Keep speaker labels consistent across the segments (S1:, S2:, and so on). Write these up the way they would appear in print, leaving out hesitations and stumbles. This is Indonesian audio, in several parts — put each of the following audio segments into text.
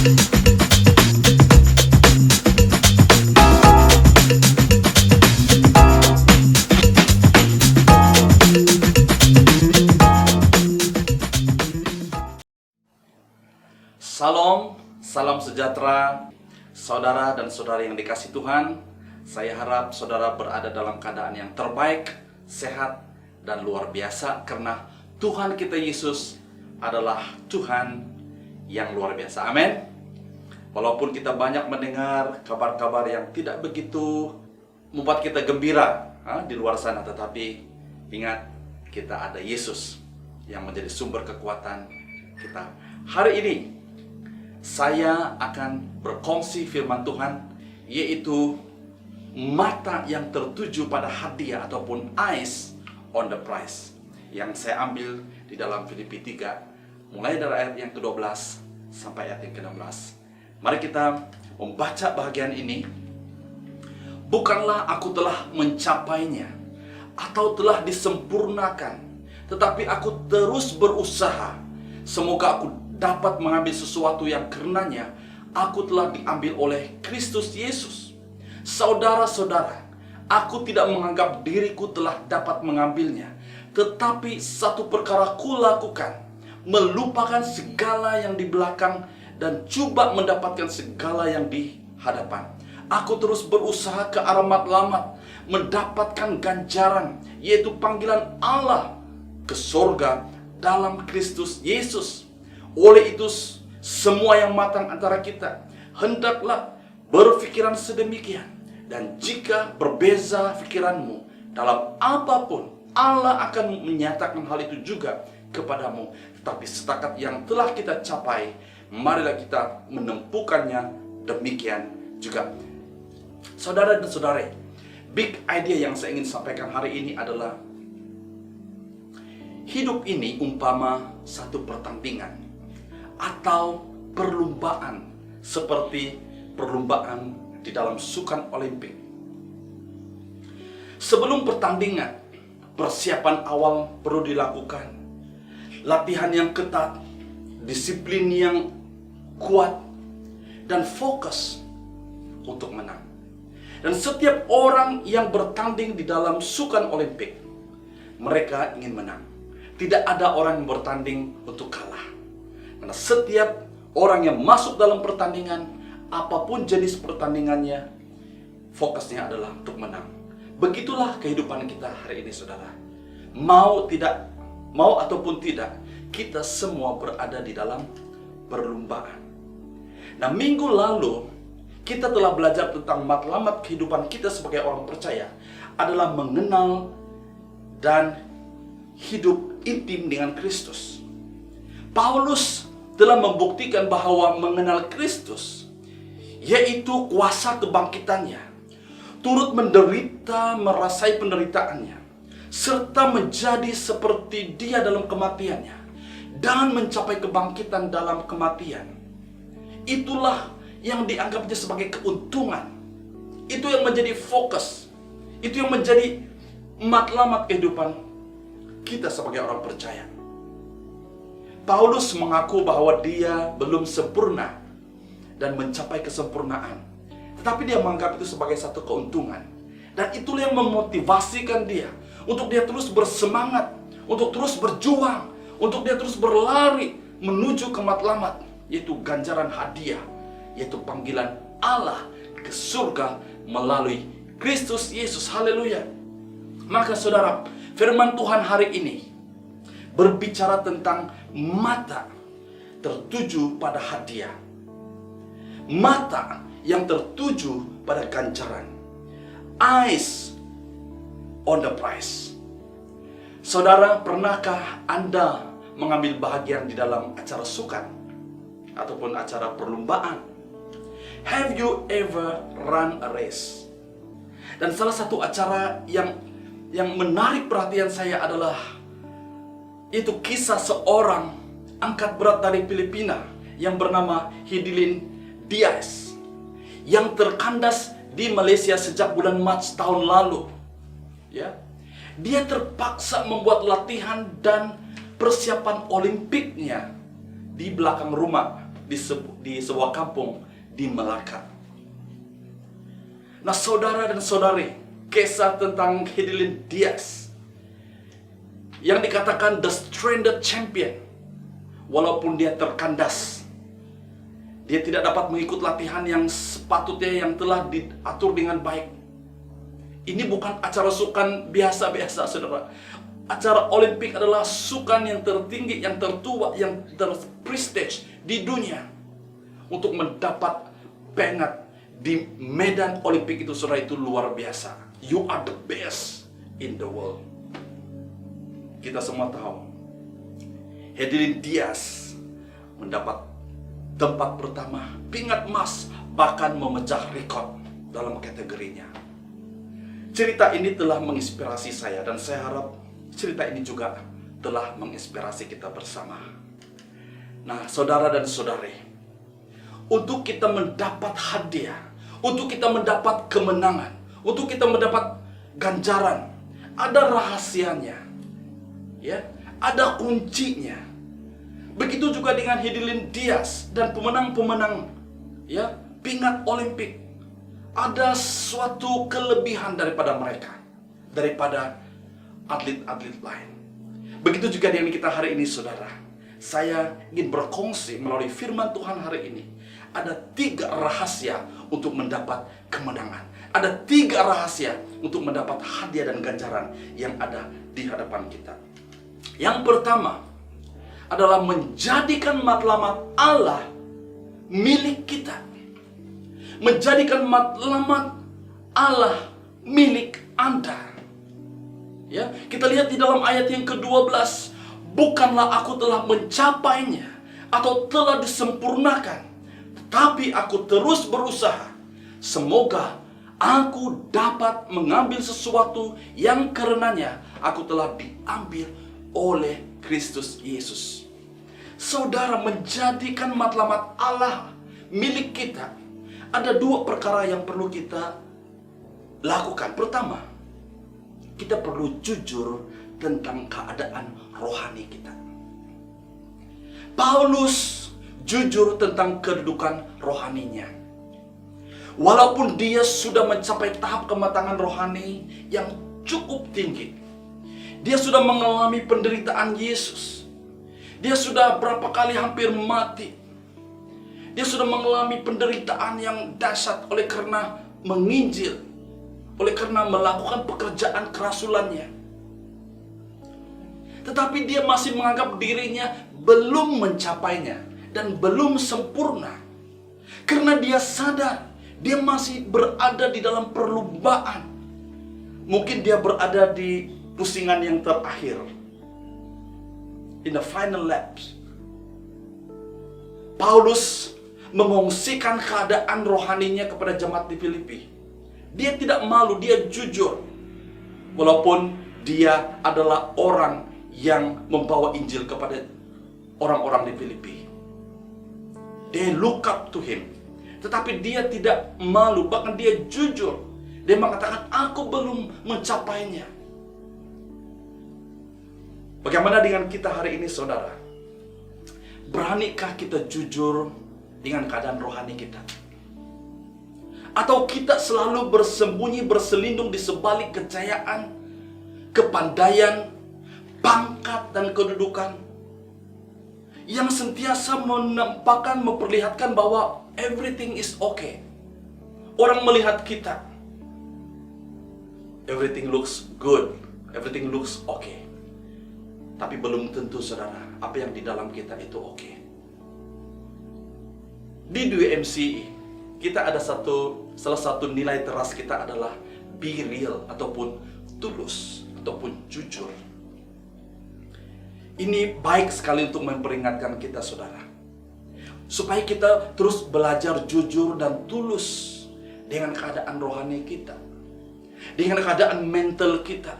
S1: Salam, salam sejahtera, saudara dan saudari yang dikasihi Tuhan. Saya harap saudara berada dalam keadaan yang terbaik, sehat, dan luar biasa karena Tuhan kita Yesus adalah Tuhan yang luar biasa. Amin. Walaupun kita banyak mendengar kabar-kabar yang tidak begitu membuat kita gembira di luar sana, tetapi ingat, kita ada Yesus yang menjadi sumber kekuatan kita. Hari ini saya akan berkongsi firman Tuhan, yaitu mata yang tertuju pada hadiah ataupun eyes on the prize, yang saya ambil di dalam Filipi 3 mulai dari ayat yang ke-12 sampai ayat yang ke-16. Mari kita membaca bagian ini. Bukanlah aku telah mencapainya atau telah disempurnakan, tetapi aku terus berusaha, semoga aku dapat mengambil sesuatu yang karenanya aku telah diambil oleh Kristus Yesus. Saudara-saudara, aku tidak menganggap diriku telah dapat mengambilnya, tetapi satu perkara kulakukan, melupakan segala yang di belakang dan coba mendapatkan segala yang di hadapan. Aku terus berusaha ke arah matlamat, mendapatkan ganjaran, yaitu panggilan Allah ke sorga dalam Kristus Yesus. Oleh itu, semua yang matang antara kita hendaklah berpikiran sedemikian. Dan jika berbeza pikiranmu dalam apapun, Allah akan menyatakan hal itu juga kepadamu. Tetapi setakat yang telah kita capai, marilah kita menempuhkannya demikian juga. Saudara dan saudari, big idea yang saya ingin sampaikan hari ini adalah hidup ini umpama satu pertandingan atau perlombaan, seperti perlombaan di dalam sukan Olimpik. Sebelum pertandingan, persiapan awal perlu dilakukan. Latihan yang ketat, disiplin yang kuat, dan fokus untuk menang. Dan setiap orang yang bertanding di dalam sukan Olimpik, mereka ingin menang. Tidak ada orang yang bertanding untuk kalah. Karena setiap orang yang masuk dalam pertandingan, apapun jenis pertandingannya, fokusnya adalah untuk menang. Begitulah kehidupan kita hari ini, saudara. Mau ataupun tidak, kita semua berada di dalam perlombaan. Nah, minggu lalu kita telah belajar tentang matlamat kehidupan kita sebagai orang percaya adalah mengenal dan hidup intim dengan Kristus. Paulus telah membuktikan bahwa mengenal Kristus, yaitu kuasa kebangkitannya, turut menderita, merasai penderitaannya, serta menjadi seperti dia dalam kematiannya, dan mencapai kebangkitan dalam kematian. Itulah yang dianggapnya sebagai keuntungan. Itu yang menjadi fokus. Itu yang menjadi matlamat kehidupan kita sebagai orang percaya. Paulus mengaku bahwa dia belum sempurna dan mencapai kesempurnaan, tetapi dia menganggap itu sebagai satu keuntungan. Dan itulah yang memotivasikan dia untuk dia terus bersemangat, untuk terus berjuang, untuk dia terus berlari menuju ke matlamat, yaitu ganjaran hadiah, yaitu panggilan Allah ke surga melalui Kristus Yesus. Haleluya. Maka saudara, firman Tuhan hari ini berbicara tentang mata tertuju pada hadiah, mata yang tertuju pada ganjaran, eyes on the prize. Saudara, pernahkah Anda mengambil bahagian di dalam acara sukan ataupun acara perlombaan? Have you ever run a race? Dan salah satu acara yang menarik perhatian saya adalah itu kisah seorang angkat berat dari Filipina yang bernama Hidilyn Diaz yang terkandas di Malaysia sejak bulan Maret tahun lalu. Ya, dia terpaksa membuat latihan dan persiapan Olimpiknya di belakang rumah. di sebuah kampung di Melaka. Nah, saudara dan saudari, kisah tentang Hidilyn Diaz yang dikatakan the stranded champion, walaupun dia terkandas, dia tidak dapat mengikut latihan yang sepatutnya yang telah diatur dengan baik. Ini bukan acara sukan biasa-biasa, saudara. Acara Olimpik adalah sukan yang tertinggi, yang tertua, yang terprestige di dunia. Untuk mendapat pengat di medan Olimpik itu, saudara, itu luar biasa. You are the best in the world. Kita semua tahu, Hidilyn Diaz mendapat tempat pertama, pingat emas, bahkan memecah rekor dalam kategorinya. Cerita ini telah menginspirasi saya, dan saya harap cerita ini juga telah menginspirasi kita bersama. Nah, saudara dan saudari, untuk kita mendapat hadiah, untuk kita mendapat kemenangan, untuk kita mendapat ganjaran, ada rahasianya, ya, ada kuncinya. Begitu juga dengan Hidilyn Diaz dan pemenang-pemenang, ya, pingat Olimpik. Ada suatu kelebihan daripada mereka, daripada atlet-atlet lain. Begitu juga dengan kita hari ini, saudara. Saya ingin berkongsi melalui firman Tuhan hari ini. Ada 3 rahasia untuk mendapat kemenangan. Ada 3 rahasia untuk mendapat hadiah dan ganjaran yang ada di hadapan kita. Yang pertama adalah menjadikan matlamat Allah milik kita. Menjadikan matlamat Allah milik Anda. Ya, kita lihat di dalam ayat yang ke-12, bukanlah aku telah mencapainya atau telah disempurnakan, tetapi aku terus berusaha, semoga aku dapat mengambil sesuatu yang karenanya aku telah diambil oleh Kristus Yesus. Saudara, menjadikan matlamat Allah milik kita, ada 2 perkara yang perlu kita lakukan. Pertama, kita perlu jujur tentang keadaan rohani kita. Paulus jujur tentang kedudukan rohaninya. Walaupun dia sudah mencapai tahap kematangan rohani yang cukup tinggi, dia sudah mengalami penderitaan Yesus, dia sudah berapa kali hampir mati, dia sudah mengalami penderitaan yang dahsyat oleh karena menginjil, oleh karena melakukan pekerjaan kerasulannya. Tetapi dia masih menganggap dirinya belum mencapainya dan belum sempurna. Karena dia sadar dia masih berada di dalam perlombaan. Mungkin dia berada di pusingan yang terakhir, in the final laps. Paulus mengungsikan keadaan rohaninya kepada jemaat di Filipi. Dia tidak malu, dia jujur. Walaupun dia adalah orang yang membawa Injil kepada orang-orang di Filipi. They look up to him. Tetapi dia tidak malu, bahkan dia jujur. Dia mengatakan, aku belum mencapainya. Bagaimana dengan kita hari ini, saudara? Beranikah kita jujur dengan keadaan rohani kita? Atau kita selalu bersembunyi, berselindung di sebalik kejayaan, kepandaian, pangkat, dan kedudukan yang sentiasa menampakkan, memperlihatkan bahwa everything is okay. Orang melihat kita, everything looks good, everything looks okay. Tapi belum tentu, saudara, apa yang di dalam kita itu oke. Di DMCI, kita ada salah satu nilai teras kita adalah be real, ataupun tulus, ataupun jujur. Ini baik sekali untuk memperingatkan kita, saudara, supaya kita terus belajar jujur dan tulus dengan keadaan rohani kita, dengan keadaan mental kita.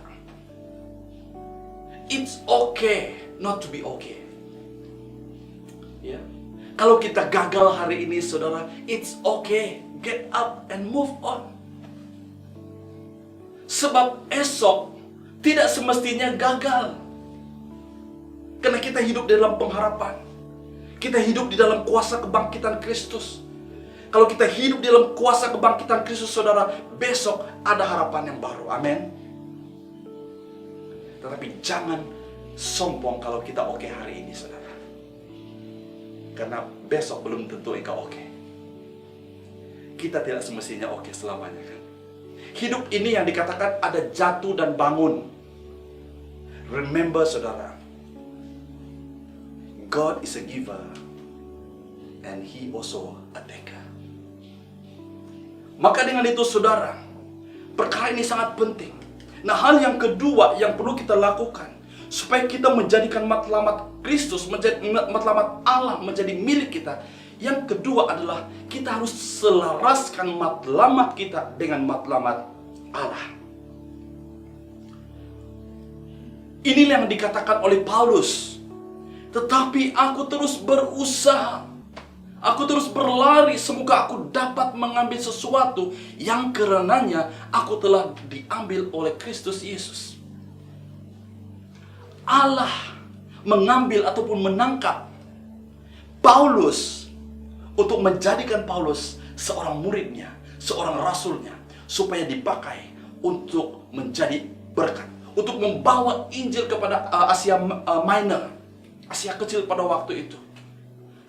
S1: It's okay not to be okay. Ya. Kalau kita gagal hari ini, saudara, it's okay. Get up and move on. Sebab esok tidak semestinya gagal. Karena kita hidup dalam pengharapan. Kita hidup di dalam kuasa kebangkitan Kristus. Kalau kita hidup di dalam kuasa kebangkitan Kristus, saudara, besok ada harapan yang baru. Amin. Tetapi jangan sombong kalau kita oke hari ini, saudara. Karena besok belum tentu engkau oke. Kita tidak semestinya oke selamanya, kan? Hidup ini yang dikatakan ada jatuh dan bangun. Remember, saudara, God is a giver and He also a taker. Maka dengan itu, saudara, perkara ini sangat penting. Nah, hal yang kedua yang perlu kita lakukan supaya kita menjadikan matlamat Kristus, matlamat Allah menjadi milik kita. Yang kedua adalah kita harus selaraskan matlamat kita dengan matlamat Allah. Inilah yang dikatakan oleh Paulus. Tetapi aku terus berusaha, aku terus berlari, semoga aku dapat mengambil sesuatu yang karenanya aku telah diambil oleh Kristus Yesus. Allah mengambil ataupun menangkap Paulus untuk menjadikan Paulus seorang muridnya, seorang rasulnya, supaya dipakai untuk menjadi berkat, untuk membawa Injil kepada Asia Minor, Asia Kecil pada waktu itu,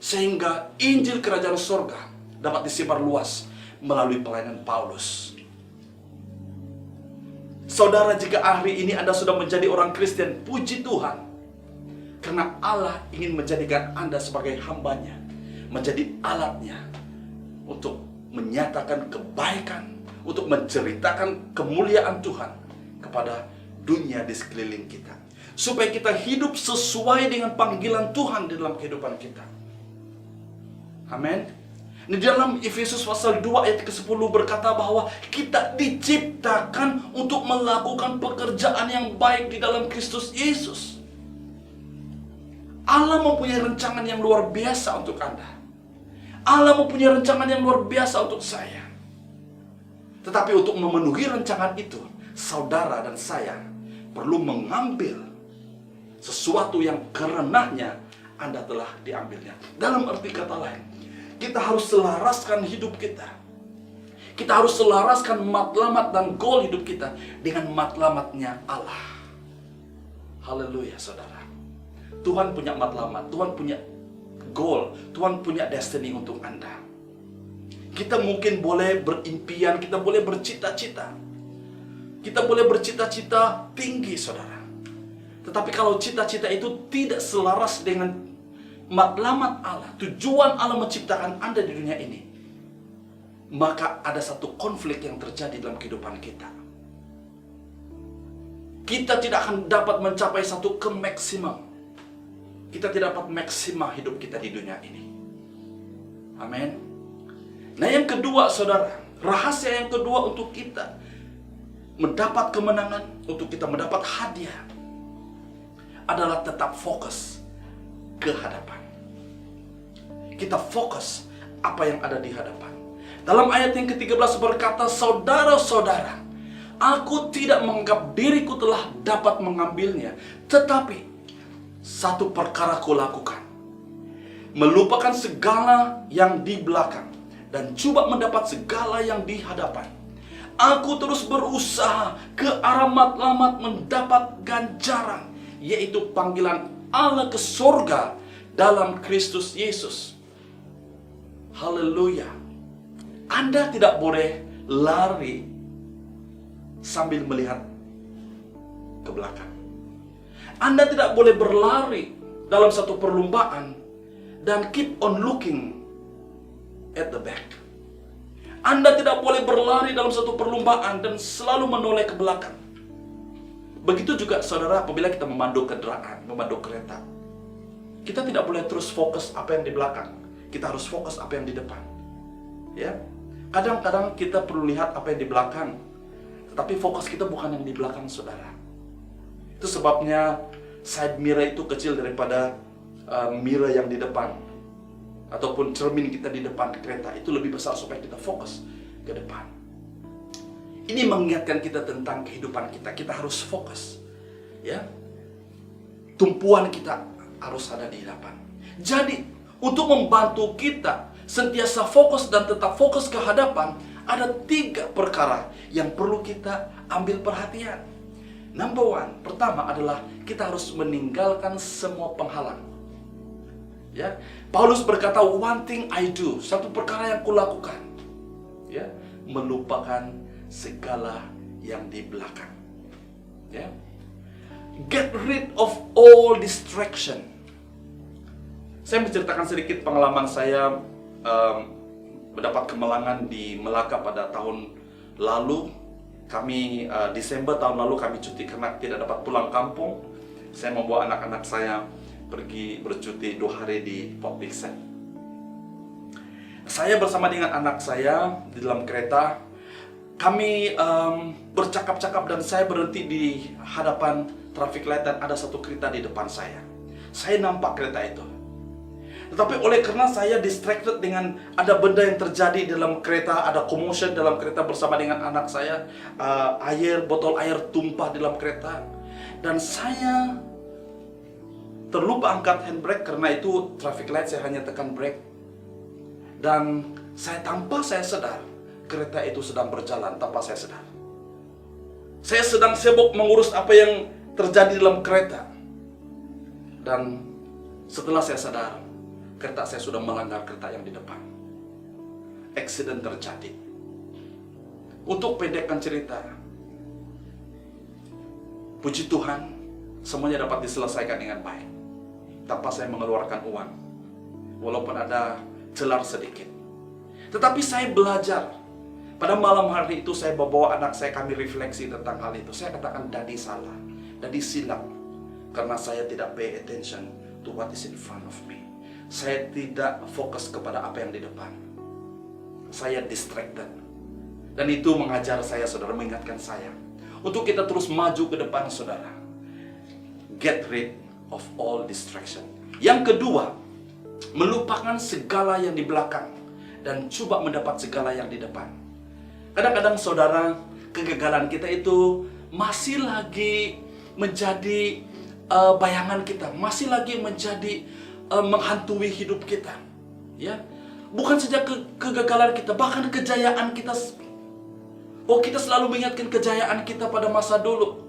S1: sehingga Injil Kerajaan Sorga dapat disebar luas melalui pelayanan Paulus. Saudara, jika hari ini Anda sudah menjadi orang Kristen, puji Tuhan, karena Allah ingin menjadikan Anda sebagai hambanya, menjadi alatnya untuk menyatakan kebaikan, untuk menceritakan kemuliaan Tuhan kepada dunia di sekeliling kita, supaya kita hidup sesuai dengan panggilan Tuhan di dalam kehidupan kita. Amin. Di dalam Efesus pasal 2 ayat ke-10 berkata bahwa kita diciptakan untuk melakukan pekerjaan yang baik di dalam Kristus Yesus. Allah mempunyai rancangan yang luar biasa untuk Anda. Allah mempunyai rancangan yang luar biasa untuk saya. Tetapi untuk memenuhi rancangan itu, saudara dan saya perlu mengambil sesuatu yang karenanya Anda telah diambilnya. Dalam arti kata lain, kita harus selaraskan hidup kita. Kita harus selaraskan matlamat dan goal hidup kita dengan matlamatnya Allah. Haleluya, saudara. Tuhan punya matlamat, Tuhan punya goal, Tuhan punya destiny untuk Anda. Kita mungkin boleh berimpian, kita boleh bercita-cita. Kita boleh bercita-cita tinggi, saudara. Tetapi kalau cita-cita itu tidak selaras dengan matlamat Allah, tujuan Allah menciptakan Anda di dunia ini, maka ada satu konflik yang terjadi dalam kehidupan kita. Kita tidak akan dapat mencapai satu kemaksimum. Kita tidak dapat maksimal hidup kita di dunia ini. Amin. Nah, yang kedua, saudara, rahasia yang kedua untuk kita mendapat kemenangan, untuk kita mendapat hadiah, adalah tetap fokus ke hadapan. Kita fokus apa yang ada di hadapan. Dalam ayat yang ke-13 berkata, saudara-saudara, aku tidak menganggap diriku telah dapat mengambilnya, tetapi satu perkara kulakukan, melupakan segala yang di belakang dan coba mendapat segala yang di hadapan. Aku terus berusaha ke arah matlamat mendapat ganjaran, yaitu panggilan Allah ke surga dalam Kristus Yesus. Haleluya. Anda tidak boleh lari sambil melihat ke belakang. Anda tidak boleh berlari dalam satu perlombaan dan keep on looking at the back. Anda tidak boleh berlari dalam satu perlombaan dan selalu menoleh ke belakang. Begitu juga, saudara, apabila kita memandu kendaraan, memandu kereta. Kita tidak boleh terus fokus apa yang di belakang. Kita harus fokus apa yang di depan. Ya, kadang-kadang kita perlu lihat apa yang di belakang, tetapi fokus kita bukan yang di belakang, saudara. Itu sebabnya side mirror itu kecil daripada mirror yang di depan, ataupun cermin kita di depan kereta itu lebih besar supaya kita fokus ke depan. Ini mengingatkan kita tentang kehidupan kita. Kita harus fokus, ya. Tumpuan kita harus ada di depan. Jadi untuk membantu kita sentiasa fokus dan tetap fokus ke hadapan, ada 3 perkara yang perlu kita ambil perhatian. Number one, pertama adalah kita harus meninggalkan semua penghalang. Ya, Paulus berkata, one thing I do, satu perkara yang kulakukan, ya, melupakan segala yang di belakang. Ya, get rid of all distraction. Saya menceritakan sedikit pengalaman saya mendapat kemenangan di Melaka pada tahun lalu. Kami Desember tahun lalu kami cuti karena tidak dapat pulang kampung. Saya membawa anak-anak saya pergi bercuti 2 hari di Port Vixen. Saya bersama dengan anak saya di dalam kereta. Kami bercakap-cakap dan saya berhenti di hadapan traffic light dan ada satu kereta di depan saya. Saya nampak kereta itu. Tetapi oleh karena saya distracted dengan ada benda yang terjadi dalam kereta, ada commotion dalam kereta bersama dengan anak saya, botol air tumpah dalam kereta, dan saya terlupa angkat handbrake karena itu traffic light, saya hanya tekan brake, dan tanpa saya sadar kereta itu sedang berjalan tanpa saya sadar. Saya sedang sibuk mengurus apa yang terjadi dalam kereta, dan setelah saya sadar, kereta saya sudah melanggar kereta yang di depan. Accident terjadi. Untuk pendekkan cerita, puji Tuhan, semuanya dapat diselesaikan dengan baik tanpa saya mengeluarkan uang, walaupun ada celar sedikit. Tetapi saya belajar. Pada malam hari itu saya bawa anak saya, kami refleksi tentang hal itu. Saya katakan, Daddy salah, Daddy silap, karena saya tidak pay attention to what is in front of me. Saya tidak fokus kepada apa yang di depan. Saya distracted. Dan itu mengajar saya, saudara, mengingatkan saya untuk kita terus maju ke depan, saudara. Get rid of all distraction. Yang kedua, melupakan segala yang di belakang dan coba mendapat segala yang di depan. Kadang-kadang, saudara, kegagalan kita itu masih lagi menjadi bayangan kita, masih lagi menjadi menghantui hidup kita, ya. Bukan saja kegagalan kita, bahkan kejayaan kita. Oh, kita selalu mengingatkan kejayaan kita pada masa dulu.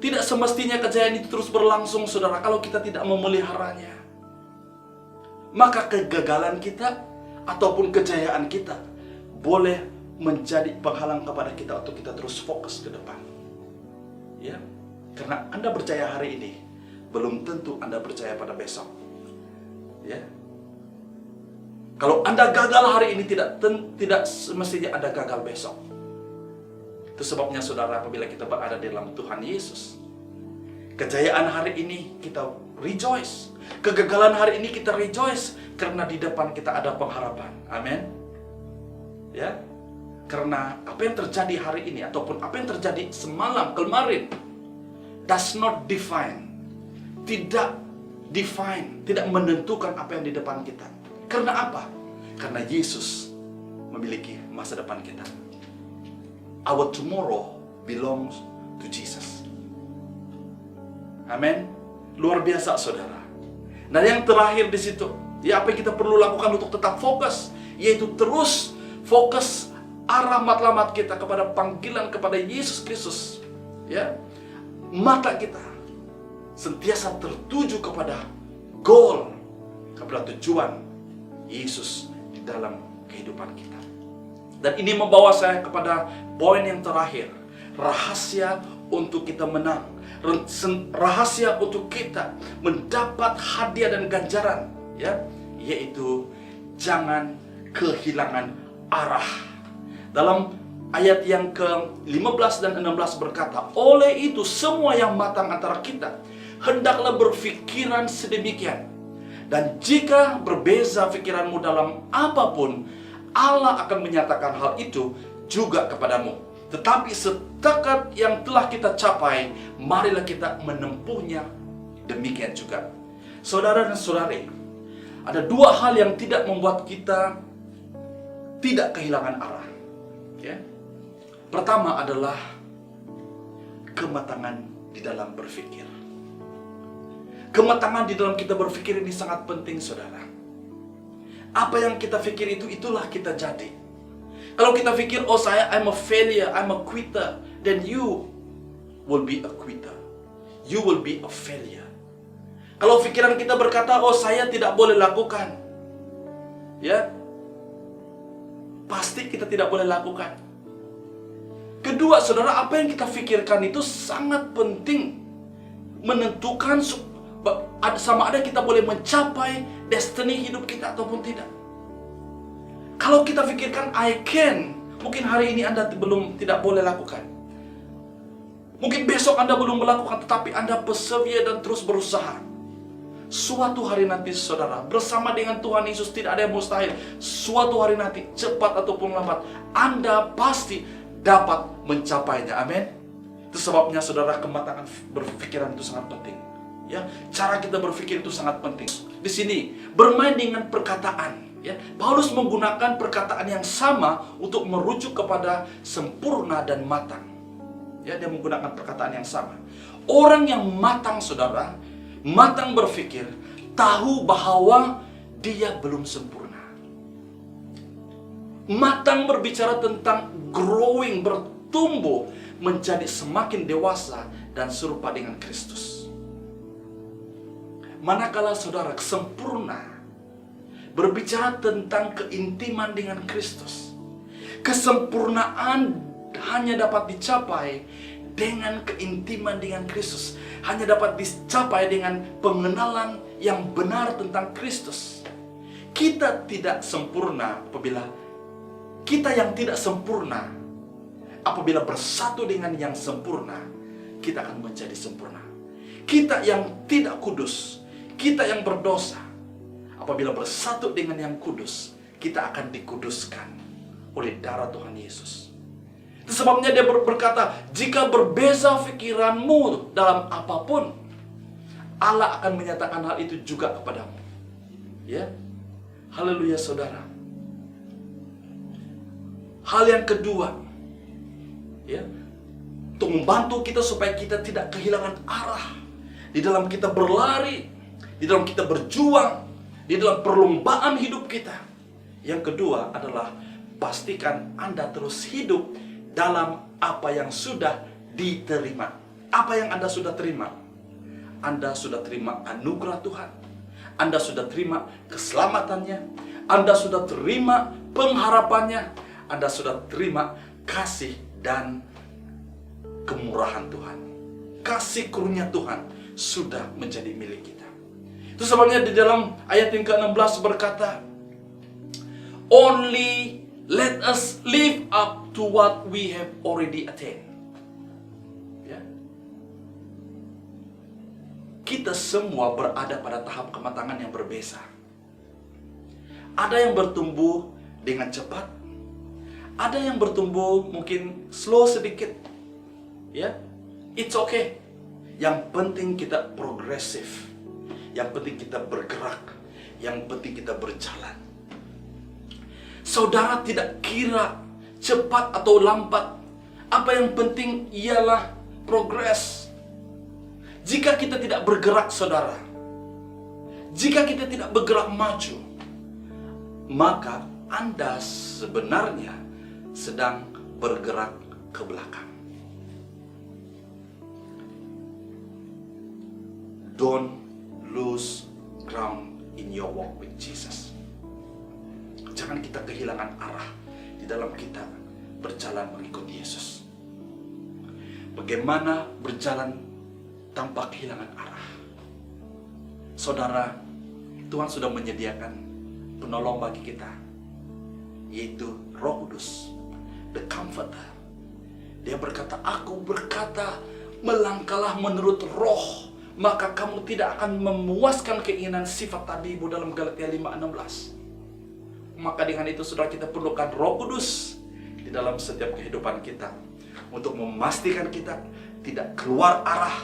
S1: Tidak semestinya kejayaan itu terus berlangsung, saudara, kalau kita tidak memeliharanya. Maka kegagalan kita ataupun kejayaan kita boleh menjadi penghalang kepada kita untuk kita terus fokus ke depan, ya. Karena Anda percaya hari ini, belum tentu Anda percaya pada besok. Ya. Kalau Anda gagal hari ini, tidak semestinya Anda gagal besok. Itu sebabnya, saudara, apabila kita berada di dalam Tuhan Yesus, kejayaan hari ini kita rejoice, kegagalan hari ini kita rejoice, karena di depan kita ada pengharapan. Amin. Ya. Karena apa yang terjadi hari ini ataupun apa yang terjadi semalam kemarin does not define, tidak menentukan apa yang di depan kita. Karena apa? Karena Yesus memiliki masa depan kita. Our tomorrow belongs to Jesus. Amin. Luar biasa, saudara. Nah, yang terakhir di situ, ya, apa yang kita perlu lakukan untuk tetap fokus, yaitu terus fokus arah matlamat kita kepada panggilan kepada Yesus Kristus. Ya, mata kita sentiasa tertuju kepada goal, kepada tujuan Yesus di dalam kehidupan kita. Dan ini membawa saya kepada poin yang terakhir, rahasia untuk kita menang, rahasia untuk kita mendapat hadiah dan ganjaran, ya, yaitu jangan kehilangan arah. Dalam ayat yang ke-15 dan 16 berkata, oleh itu semua yang matang antara kita hendaklah berfikiran sedemikian. Dan jika berbeza pikiranmu dalam apapun, Allah akan menyatakan hal itu juga kepadamu. Tetapi setakat yang telah kita capai, marilah kita menempuhnya demikian juga. Saudara dan saudari, ada 2 hal yang tidak membuat kita tidak kehilangan arah. Ya. Pertama adalah kematangan di dalam berpikir. Kematangan di dalam kita berpikir ini sangat penting, saudara. Apa yang kita pikir itulah kita jadi. Kalau kita pikir, oh I'm a failure, I'm a quitter, then you will be a quitter. You will be a failure. Kalau pikiran kita berkata, oh saya tidak boleh lakukan, ya, pasti kita tidak boleh lakukan. Kedua, saudara, apa yang kita pikirkan itu sangat penting menentukan sama ada kita boleh mencapai destiny hidup kita ataupun tidak. Kalau kita pikirkan I can, mungkin hari ini Anda tidak boleh lakukan. Mungkin besok Anda belum melakukan, tetapi Anda persevere dan terus berusaha. Suatu hari nanti, saudara, bersama dengan Tuhan Yesus tidak ada yang mustahil. Suatu hari nanti, cepat ataupun lambat, Anda pasti dapat mencapainya. Amin. Itu sebabnya, saudara, kematangan berpikiran itu sangat penting. Ya, cara kita berpikir itu sangat penting. Di sini bermain dengan perkataan. Ya, Paulus menggunakan perkataan yang sama untuk merujuk kepada sempurna dan matang. Ya, dia menggunakan perkataan yang sama. Orang yang matang, saudara, matang berpikir, tahu bahwa dia belum sempurna. Matang berbicara tentang growing, bertumbuh, menjadi semakin dewasa dan serupa dengan Kristus. Manakala saudara sempurna, berbicara tentang keintiman dengan Kristus. Kesempurnaan hanya dapat dicapai dengan keintiman dengan Kristus. Hanya dapat dicapai dengan pengenalan yang benar tentang Kristus. Kita tidak sempurna apabila kita yang tidak sempurna, apabila bersatu dengan yang sempurna, kita akan menjadi sempurna. Kita yang tidak kudus, kita yang berdosa, apabila bersatu dengan yang kudus, kita akan dikuduskan oleh darah Tuhan Yesus. Itu sebabnya dia berkata, jika berbeza pikiranmu dalam apapun, Allah akan menyatakan hal itu juga kepadamu. Ya, haleluya, saudara. Hal yang kedua, ya, untuk membantu kita supaya kita tidak kehilangan arah di dalam kita berlari, di dalam kita berjuang, di dalam perlombaan hidup kita. Yang kedua adalah pastikan Anda terus hidup dalam apa yang sudah diterima. Apa yang Anda sudah terima? Anda sudah terima anugerah Tuhan. Anda sudah terima keselamatannya. Anda sudah terima pengharapannya. Anda sudah terima kasih dan kemurahan Tuhan. Kasih karunia Tuhan sudah menjadi milik kita. Itu sebabnya di dalam ayat yang ke-16 berkata, only let us live up to what we have already attained. Ya. Kita semua berada pada tahap kematangan yang berbeza. Ada yang bertumbuh dengan cepat, ada yang bertumbuh mungkin slow sedikit. Ya, it's okay. Yang penting kita progresif. Yang penting kita bergerak. Yang penting kita berjalan. Saudara tidak kira cepat atau lambat. Apa yang penting ialah progres. Jika kita tidak bergerak, saudara, jika kita tidak bergerak maju, maka Anda sebenarnya sedang bergerak ke belakang. Don't lose ground in your walk with Jesus. Jangan kita kehilangan arah di dalam kita berjalan mengikuti Yesus. Bagaimana berjalan tanpa kehilangan arah? Saudara, Tuhan sudah menyediakan penolong bagi kita, yaitu Roh Kudus, the Comforter. Dia berkata, aku berkata, melangkahlah menurut roh, maka kamu tidak akan memuaskan keinginan sifat tabimu, dalam Galatia 5:16. Maka dengan itu, saudara, kita perlukan Roh Kudus di dalam setiap kehidupan kita untuk memastikan kita tidak keluar arah,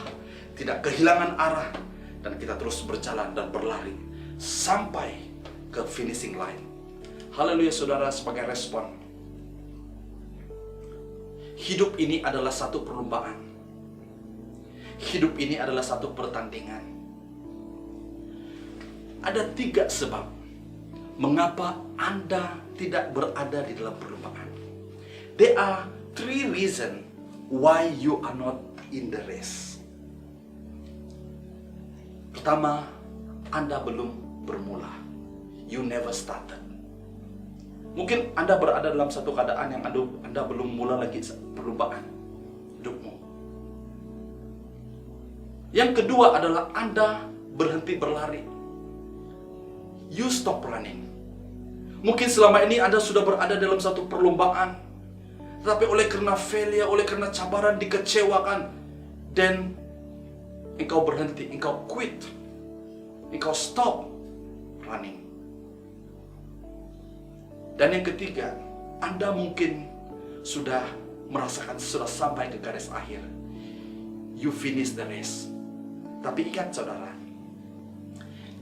S1: tidak kehilangan arah, dan kita terus berjalan dan berlari sampai ke finishing line. Haleluya, saudara. Sebagai respon, hidup ini adalah satu perlombaan. Hidup ini adalah satu pertandingan. Ada 3 sebab mengapa Anda tidak berada di dalam perlombaan. There are 3 reasons why you are not in the race. Pertama, Anda belum bermula. You never started. Mungkin Anda berada dalam satu keadaan yang Anda belum mula lagi perlombaan hidupmu. Yang kedua adalah Anda berhenti berlari. You stop running. Mungkin selama ini Anda sudah berada dalam satu perlombaan, tetapi oleh karena failure, oleh karena cabaran, dikecewakan, dan engkau berhenti, engkau quit, engkau stop running. Dan yang ketiga, Anda mungkin sudah merasakan sudah sampai ke garis akhir. You finish the race. Tapi ingat saudara,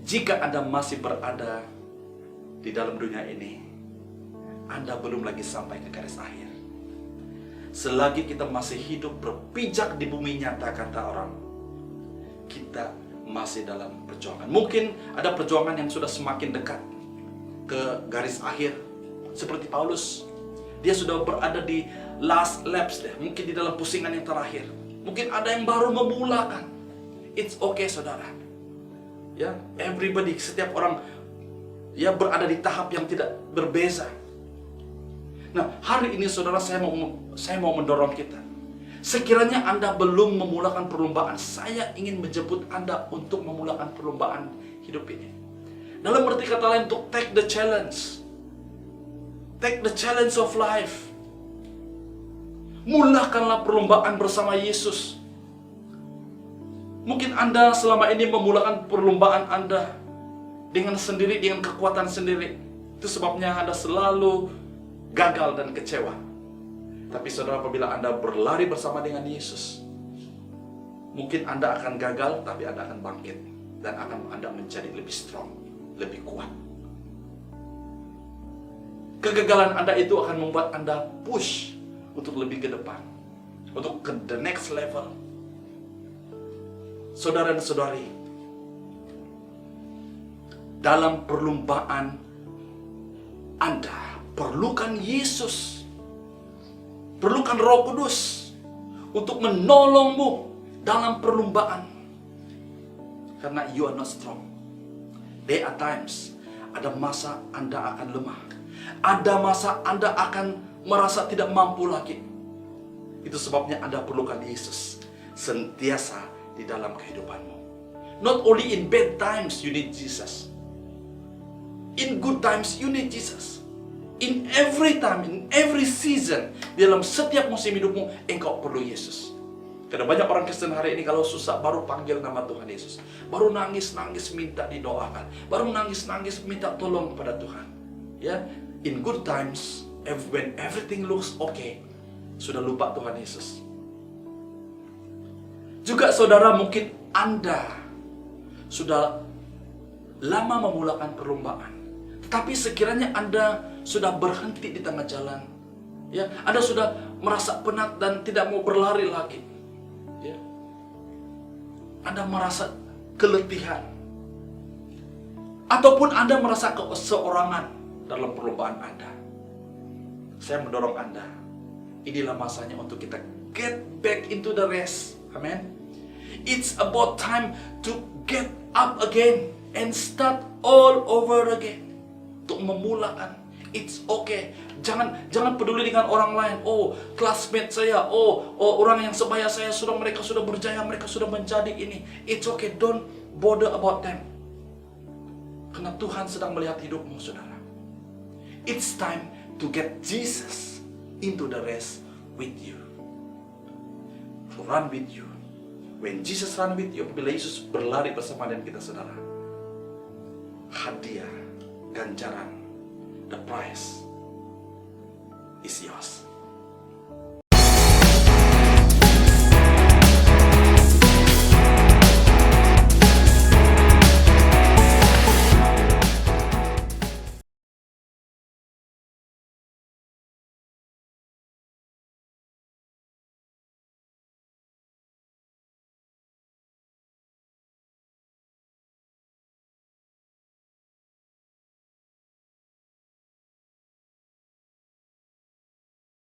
S1: jika Anda masih berada di dalam dunia ini, Anda belum lagi sampai ke garis akhir. Selagi kita masih hidup berpijak di bumi nyata, kata orang, kita masih dalam perjuangan. Mungkin ada perjuangan yang sudah semakin dekat ke garis akhir. Seperti Paulus, dia sudah berada di last laps deh, mungkin di dalam pusingan yang terakhir. Mungkin ada yang baru memulakan. It's okay saudara. Ya, everybody, setiap orang ya berada di tahap yang tidak berbeza. Nah, hari ini saudara, saya mau mendorong kita. Sekiranya Anda belum memulakan perlombaan, saya ingin menjemput Anda untuk memulakan perlombaan hidup ini. Dalam arti kata lain, untuk take the challenge. Take the challenge of life. Mulakanlah perlombaan bersama Yesus. Mungkin Anda selama ini memulakan perlombaan Anda dengan sendiri, dengan kekuatan sendiri. Itu sebabnya Anda selalu gagal dan kecewa. Tapi saudara, apabila Anda berlari bersama dengan Yesus, mungkin Anda akan gagal, tapi Anda akan bangkit. Dan Anda menjadi lebih strong, lebih kuat. Kegagalan Anda itu akan membuat Anda push untuk lebih ke depan, untuk ke the next level. Saudara dan saudari, dalam perlombaan Anda perlukan Yesus, perlukan Roh Kudus untuk menolongmu dalam perlombaan. Karena you are not strong. There are times, ada masa Anda akan lemah. Ada masa Anda akan merasa tidak mampu lagi. Itu sebabnya Anda perlukan Yesus sentiasa di dalam kehidupanmu. Not only in bad times you need Jesus. In good times you need Jesus. In every time, in every season, dalam setiap musim hidupmu, engkau perlu Yesus. Karena banyak orang Kristen hari ini kalau susah baru panggil nama Tuhan Yesus. Baru nangis-nangis minta didoakan. Baru nangis-nangis minta tolong kepada Tuhan. Ya, in good times, when everything looks okay, sudah lupa Tuhan Yesus. Juga saudara, mungkin Anda sudah lama memulakan perlombaan, tapi sekiranya Anda sudah berhenti di tengah jalan, ya, Anda sudah merasa penat dan tidak mau berlari lagi, ya, Anda merasa keletihan, ataupun Anda merasa keseorangan dalam perlombaan Anda. Saya mendorong Anda, inilah masanya untuk kita get back into the race. Amen. It's about time to get up again and start all over again. Untuk memulakan. It's okay. Jangan peduli dengan orang lain. Oh, classmate saya. Oh, orang yang sebaya saya mereka sudah berjaya, mereka sudah menjadi ini. It's okay. Don't bother about them. Karena Tuhan sedang melihat hidupmu, saudara. It's time to get Jesus into the race with you. To run with you. When Jesus run with you, apabila Yesus berlari bersama dengan kita, saudara, hadiah, ganjaran, the prize is yours.